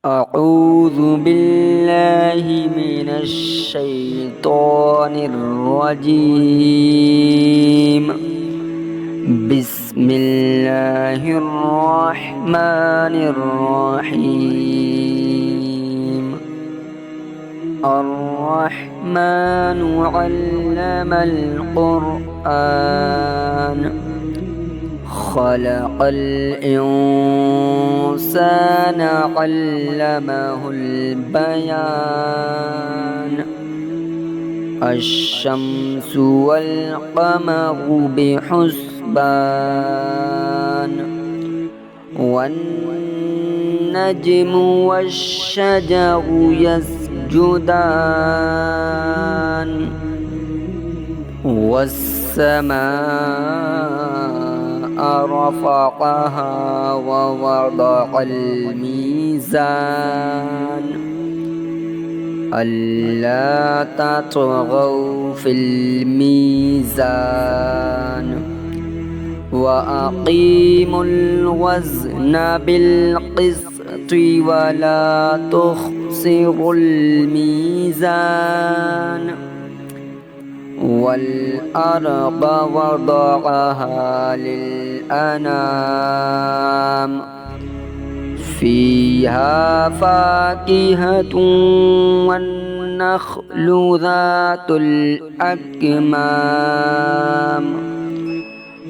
أعوذ بالله من الشيطان الرجيم. بسم الله الرحمن الرحيم. الرحمن علم القرآن خلق الإنسان علمه البيان. الشمس والقمر بحسبان والنجم والشجر يسجدان والسماء رفعها ووضع الميزان ألا تطغوا في الميزان وأقيموا الوزن بالقسط ولا تخسروا الميزان. والأرض وضعها للأنام فيها فاكهة والنخل ذات الأكمام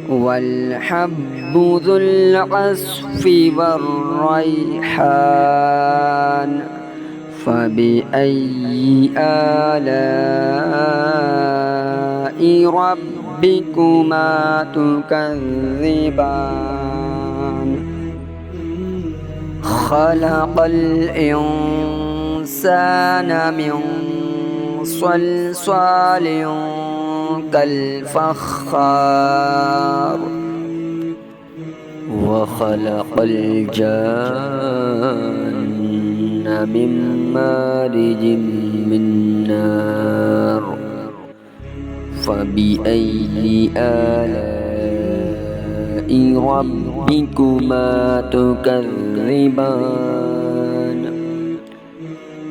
والحب ذو العصف والريحان. فبأي آلاء ربكما تكذبان. خلق الإنسان من صلصال كالفخار وخلق الجان من مارج من نار. فبأي آلاء ربكما تكذبان.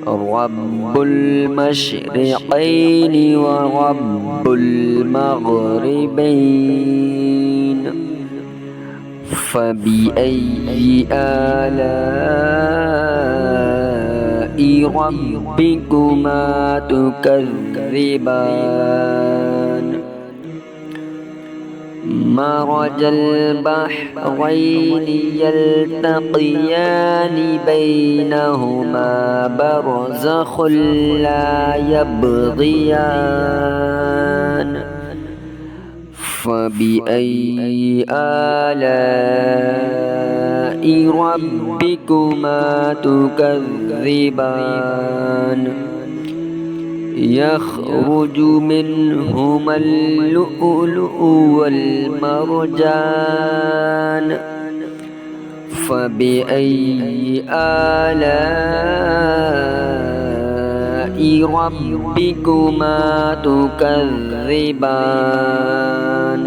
رب المشرقين ورب المغربين. فبأي آلاء ربكما تكذبان. مرج البحرين يلتقيان بينهما برزخ لا يبغيان. فبأي آلاء ربكما تكذبان. يخرج منهما اللؤلؤ والمرجان. فبأي آلاء ربكما تكذبان.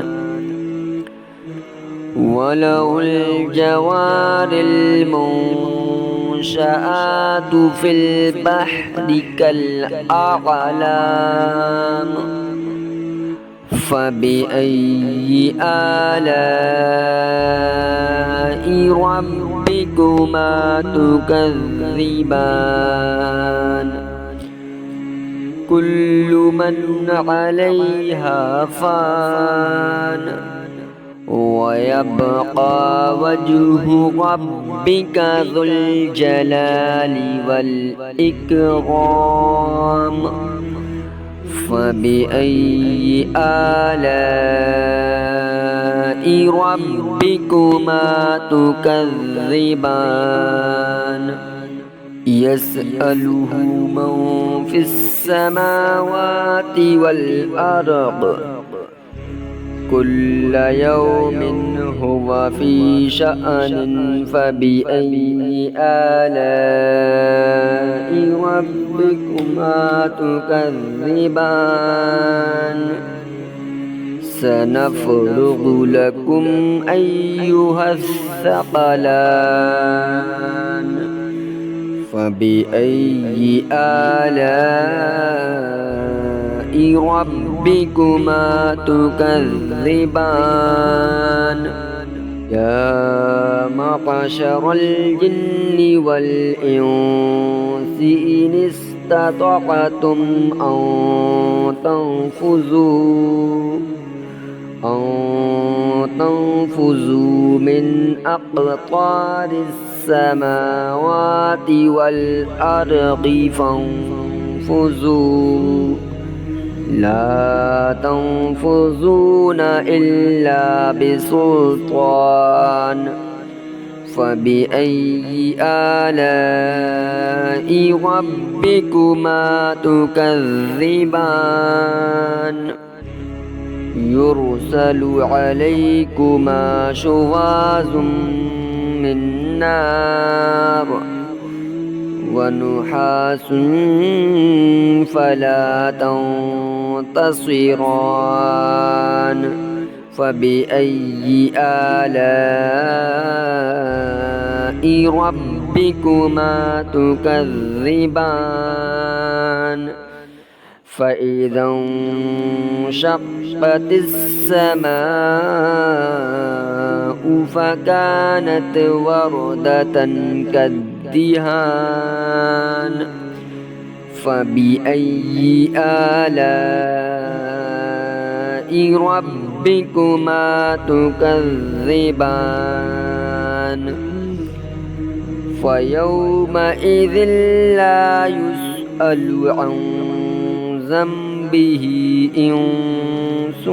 وله الجوار المنشآت في البحر كالأعلام. فبأي آلاء ربكما تكذبان. كل من عليها فان ويبقى وجه ربك ذو الجلال والإكرام. فبأي آلاء ربكما تكذبان. يسأله من في السماوات والأرض كل يوم هو في شأن. فبأي آلاء ربكما تكذبان. سنفرغ لكم أيها الثقلان فبأي آلاء ربكما تكذبان يا معشر الجن والإنس إن استطعتم أن تنفذوا من أقطار السماوات والأرض فانفذوا لا تنفذون إلا بسلطان فبأي آلاء ربكما تكذبان يرسل عليكما شواظ من نار ونحاس فلا تنتصران فبأي آلاء ربكما تكذبان فإذا انشقت السماء فكانت وردة كالدهان فبأي آلاء ربكما تكذبان فيومئذ لا يسأل عن ذنبه إنس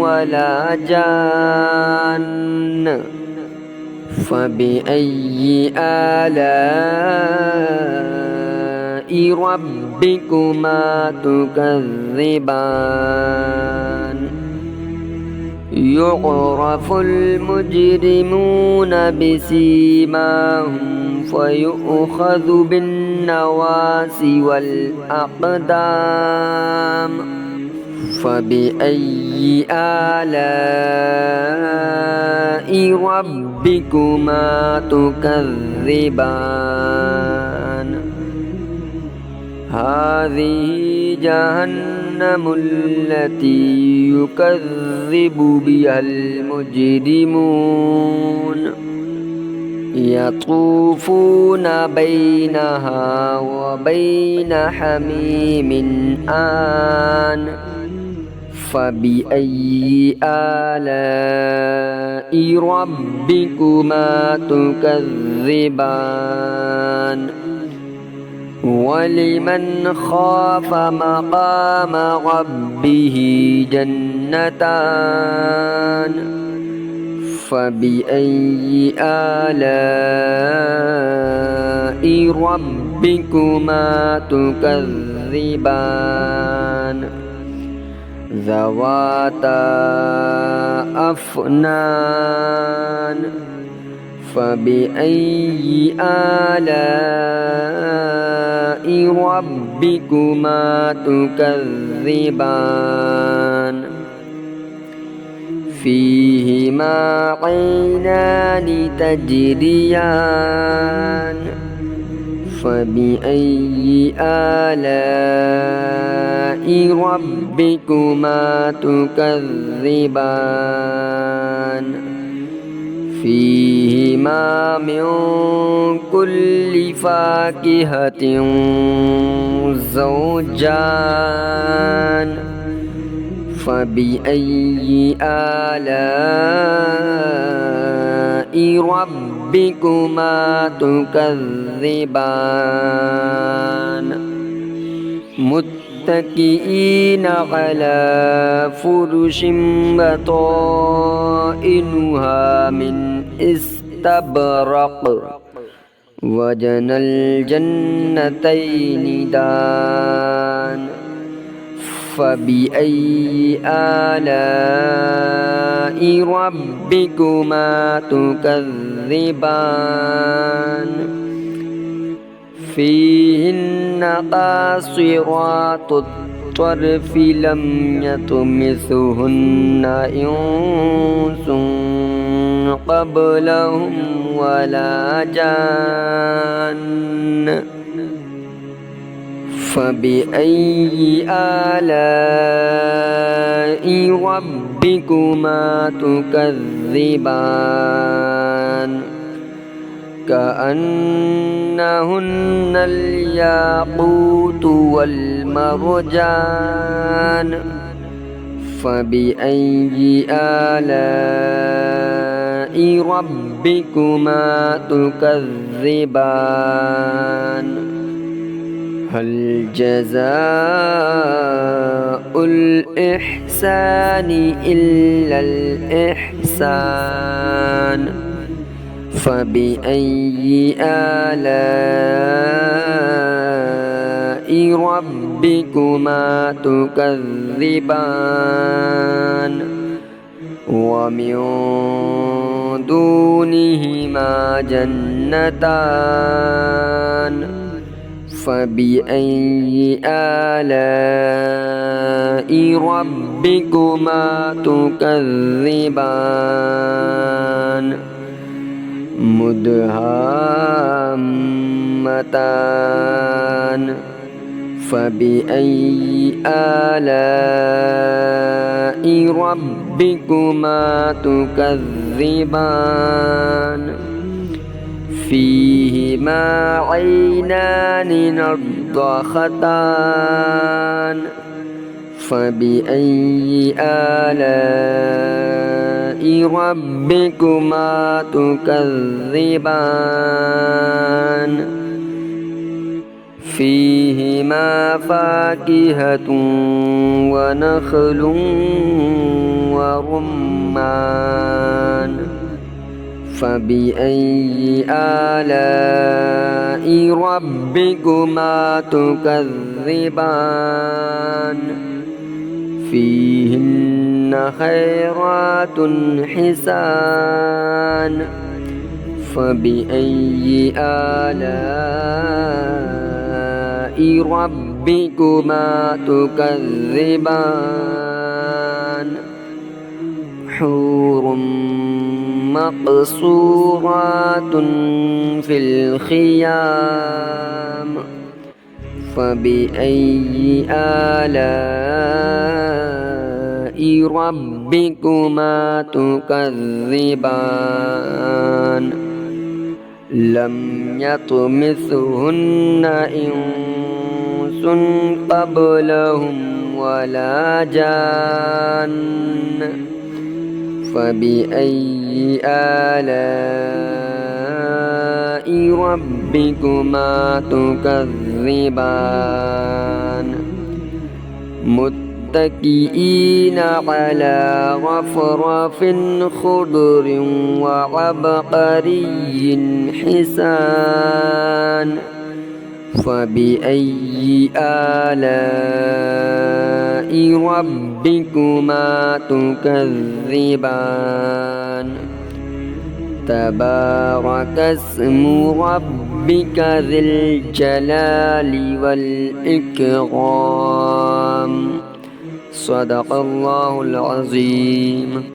ولا جان فبأي آلاء ربكما تكذبان يعرف المجرمون بسيماهم فيؤخذ بالنواصي والأقدام فبأي آلاء ربكما تكذبان هذه جهنم التي يكذب بها المجرمون يطوفون بينها وبين حميم آن فبأي آلاء ربكما تكذبان ولمن خاف مقام ربه جنتان فبأي آلاء ربكما تكذبان ذواتا أفنان فبأي آلاء ربكما تكذبان فيهما عينان تجريان فبأي آلاء ربكما تكذبان فيهما من كل فاكهة زوجان فبأي آلاء ربكما تكذبان متكئين على فرش بطائنها من استبرق وجنى الجنتين دان فبأي آلاء ربكما تكذبان فيهن قاصرات الطرف لم يطمثهن إنس قبلهم ولا جان فبأي آلاء ربكما تكذبان كأنهن الياقوت والمرجان فبأي آلاء ربكما تكذبان هل جزاء الإحسان إلا الإحسان فبأي آلاء ربكما تكذبان ومن دونهما جنتان فبأي آلاء ربكما تكذبان مدهامتان فبأي آلاء ربكما تكذبان فيهما عينان نضاختان فبأي آلاء ربكما تكذبان فيهما فاكهة ونخل ورمان فبأي آلاء ربكما تكذبان فيهن خيرات حسان فبأي آلاء ربكما تكذبان حور مقصورات في الخيام فبأي آلاء ربكما تكذبان لم يطمثهن إنس قبلهم ولا جان فبأي آلاء ربكما تكذبان متكئين على رفرف خضر وعبقري حسان فبأي آلاء ربكما تكذبان تبارك اسم ربك ذي الجلال والإكرام صدق الله العظيم.